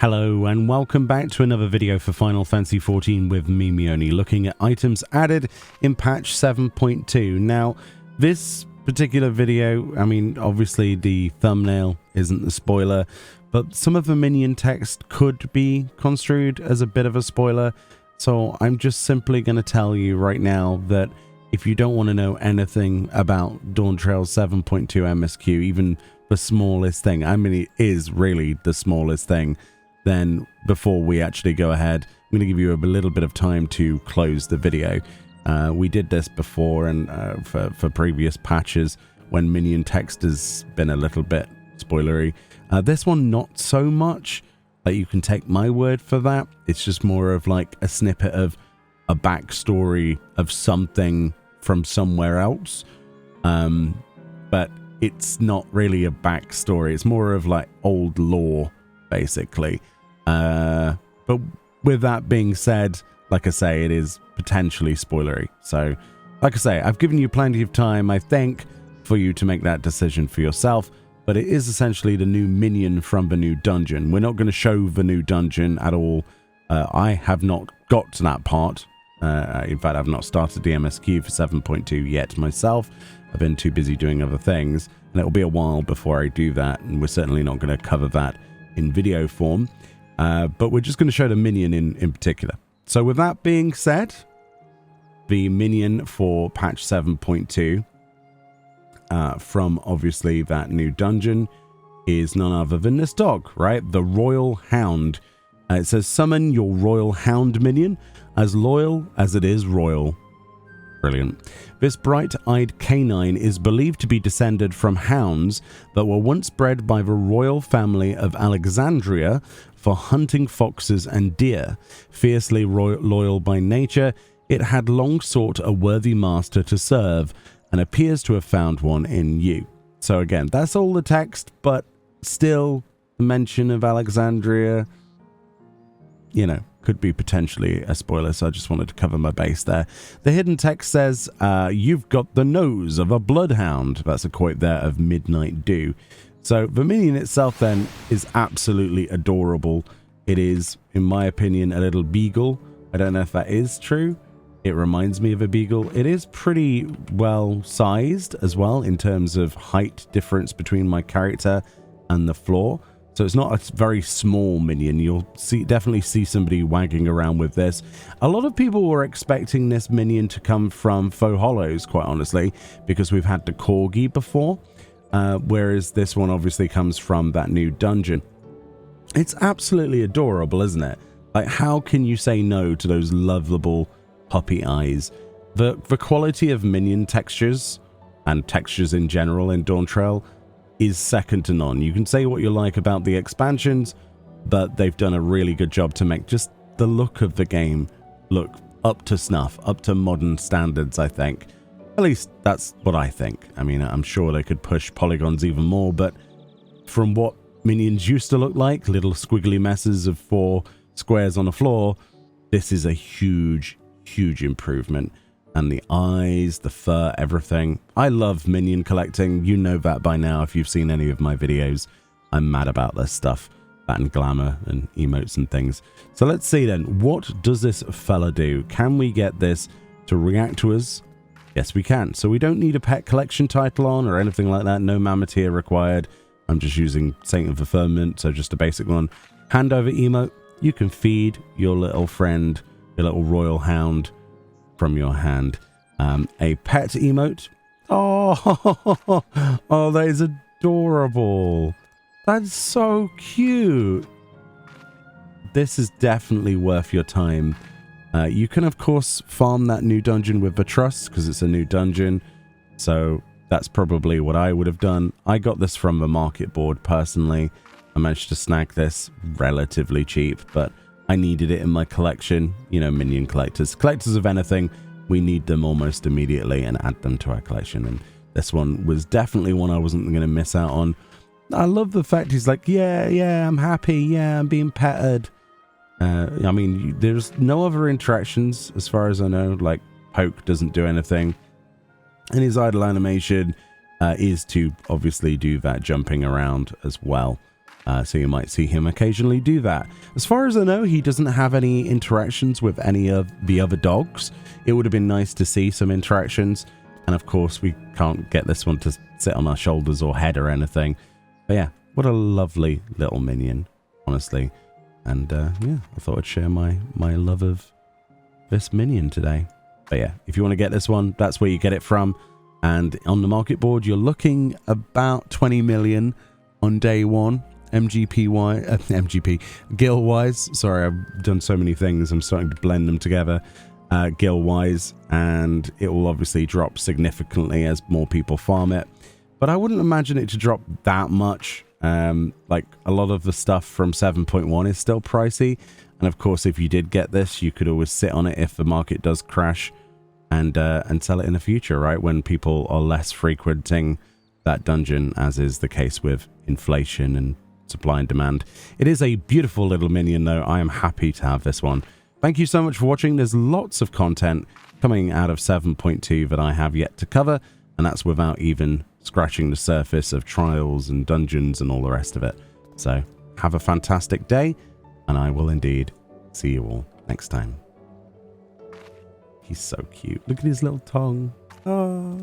Hello and welcome back to another video for Final Fantasy XIV with me, Meoni, looking at items added in patch 7.2. Now, this particular video, I mean, obviously the thumbnail isn't the spoiler, but some of the Minion text could be construed as a bit of a spoiler, so I'm just simply going to tell you right now that if you don't want to know anything about Dawntrail 7.2 MSQ, even the smallest thing, I mean, it is really the smallest thing, then before we actually go ahead, I'm going to give you a little bit of time to close the video. We did this before and for previous patches when Minion text has been a little bit spoilery. This one, not so much. Like, you can take my word for that. It's just more of like a snippet of a backstory of something from somewhere else. But it's not really a backstory. It's more of like old lore, basically. But with that being said, like I say, it is potentially spoilery. So, like I say, I've given you plenty of time, I think, for you to make that decision for yourself. But it is essentially the new minion from the new dungeon. We're not going to show the new dungeon at all. I have not got to that part. In fact, I've not started the MSQ for 7.2 yet myself. I've been too busy doing other things. And it'll be a while before I do that. And we're certainly not going to cover that in video form. But we're just going to show the minion in particular. So with that being said, the minion for patch 7.2 from obviously that new dungeon is none other than this dog, right? The Royal Hound. It says summon your Royal Hound minion, as loyal as it is royal. Brilliant. This bright-eyed canine is believed to be descended from hounds that were once bred by the royal family of Alexandria for hunting foxes and deer. Fiercely loyal by nature, it had long sought a worthy master to serve and appears to have found one in you. So again, that's all the text, but still the mention of Alexandria, you know, could be potentially a spoiler, so I just wanted to cover my base there. The hidden text says, you've got the nose of a bloodhound. That's a quote there of Midnight Dew. So the minion itself then is absolutely adorable. It is, in my opinion, a little beagle. I don't know if that is true. It reminds me of a beagle. It is pretty well sized as well in terms of height difference between my character and the floor. So it's not a very small minion. You'll definitely see somebody wagging around with this. A lot of people were expecting this minion to come from Faux Hollows, quite honestly, because we've had the Corgi before, whereas this one obviously comes from that new dungeon. It's absolutely adorable, isn't it? Like, how can you say no to those lovable puppy eyes? The quality of minion textures and textures in general in Dawntrail is second to none. You can say what you like about the expansions, but they've done a really good job to make just the look of the game look up to snuff, up to modern standards, I think. At least that's what I think. I mean, I'm sure they could push polygons even more, but from what minions used to look like, little squiggly messes of 4 squares on the floor, this is a huge, huge improvement. And the eyes, the fur, everything. I love minion collecting. You know that by now if you've seen any of my videos. I'm mad about this stuff. That and glamour and emotes and things. So let's see then. What does this fella do? Can we get this to react to us? Yes, we can. So we don't need a pet collection title on or anything like that. No Mammoteer required. I'm just using Saint of the Firmament, so just a basic one. Hand over emote. You can feed your little friend, your little Royal Hound, from your hand. A pet emote. Oh, oh, that is adorable. That's so cute. This is definitely worth your time. You can, of course, farm that new dungeon with the trust because it's a new dungeon. So that's probably what I would have done. I got this from the market board personally. I managed to snag this relatively cheap, but I needed it in my collection. You know, minion collectors. Collectors of anything, we need them almost immediately and add them to our collection. And this one was definitely one I wasn't going to miss out on. I love the fact he's like, yeah, I'm happy. Yeah, I'm being petted. I mean, there's no other interactions as far as I know. Like, poke doesn't do anything. And his idle animation is to obviously do that jumping around as well. So you might see him occasionally do that. As far as I know, he doesn't have any interactions with any of the other dogs. It would have been nice to see some interactions. And of course, we can't get this one to sit on our shoulders or head or anything. But yeah, what a lovely little minion, honestly. And yeah, I thought I'd share my love of this minion today. But yeah, if you want to get this one, that's where you get it from. And on the market board, you're looking about 20 million on day one. MGP gil wise. Sorry, I've done so many things. I'm starting to blend them together. Gil wise, and it will obviously drop significantly as more people farm it. But I wouldn't imagine it to drop that much. Like a lot of the stuff from 7.1 is still pricey. And of course, if you did get this, you could always sit on it if the market does crash and sell it in the future, right? When people are less frequenting that dungeon, as is the case with inflation and supply and demand. It is a beautiful little minion, though. I am happy to have this one. Thank you so much for watching. There's lots of content coming out of 7.2 that I have yet to cover, and that's without even scratching the surface of trials and dungeons and all the rest of it. So have a fantastic day, and I will indeed see you all next time. He's so cute. Look at his little tongue. Oh.